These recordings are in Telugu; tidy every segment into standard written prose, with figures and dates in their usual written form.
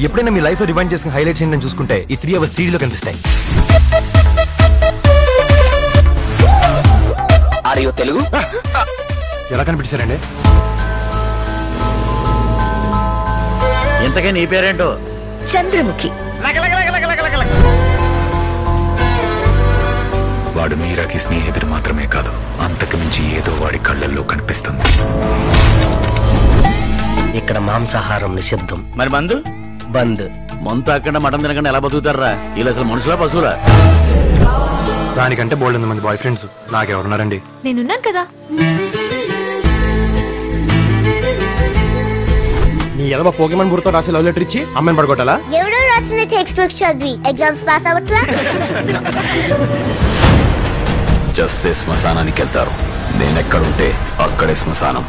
ఎప్పుడైనా మీ లైఫ్ లో రివైండ్ చేసిన హైలైట్స్ ఏంటని చూసుకుంటే ఈ 3 hours 3D లో కనిపిస్తాయి. ఆడియో తెలుగు ఎలా కనిపించారండి? ఎంతకీ నీ పేరేంటో? చంద్రముఖి. వాడు మీరాకి స్నేహితుడు మాత్రమే కాదు, అంతకు మించి ఏదో వాడి కళ్ళల్లో కనిపిస్తుంది. ఇక్కడ మాంసాహారం నిషిద్ధం. మరి మందు బంద్. మందు తాకుండా మటన్ తినకుండా ఎలా బతుకుతారా? వీళ్ళు అసలు మనుషులా పశువులా? దానికంటే బోల్డ్ మంది బాయ్ ఫ్రెండ్స్ నాకెవరున్నారండి? నేనున్నాను కదా. నీ ఎదవ పోకెమాన్ బుర్రతో రాసి లవ్ లెటర్ ఇచ్చి అమ్మాయిని పడుకోవాలా? ఎవరో రాసిన టెక్స్ట్ బుక్ చదివి ఎగ్జామ్స్ పాస్ అవ్వట్లా? చస్తే శ్మశానానికి వెళ్తారు. నేనెక్కడుంటే అక్కడే శ్మశానం.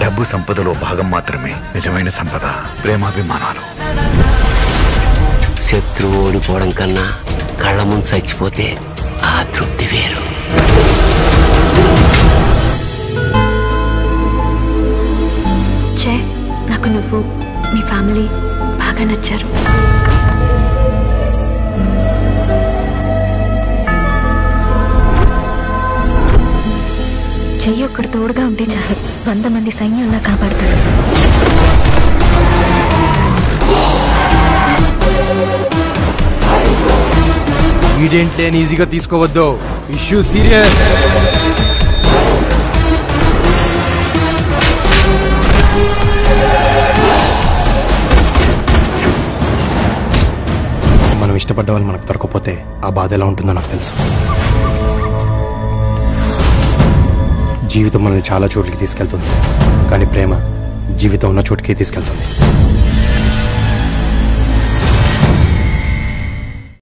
డబ్బు సంపదలో భాగం మాత్రమే నిజమైన సంపద. ప్రేమాభిమానాలు. శత్రువు ఓడిపోవడం కన్నా కళ్ళ ముందు చచ్చిపోతే ఆ తృప్తి వేరు. చే నాకు నువ్వు మీ ఫ్యామిలీ బాగా నచ్చారు. చెయ్యి ఒక్కడు తోడుగా ఉంటే చాలు, 100 మంది సైన్యంలా కాపాడతాడు. వీడేంటే ఈజీగా తీసుకోవద్దు, ఇష్యూ సీరియస్. మనం ఇష్టపడ్డ వాళ్ళు మనకు దొరకపోతే ఆ బాధ ఎలా ఉంటుందో నాకు తెలుసు. జీవితం మనల్ని చాలా చోట్లకి తీసుకెళ్తుంది, కానీ ప్రేమ జీవితం ఉన్న చోటుకి తీసుకెళ్తుంది.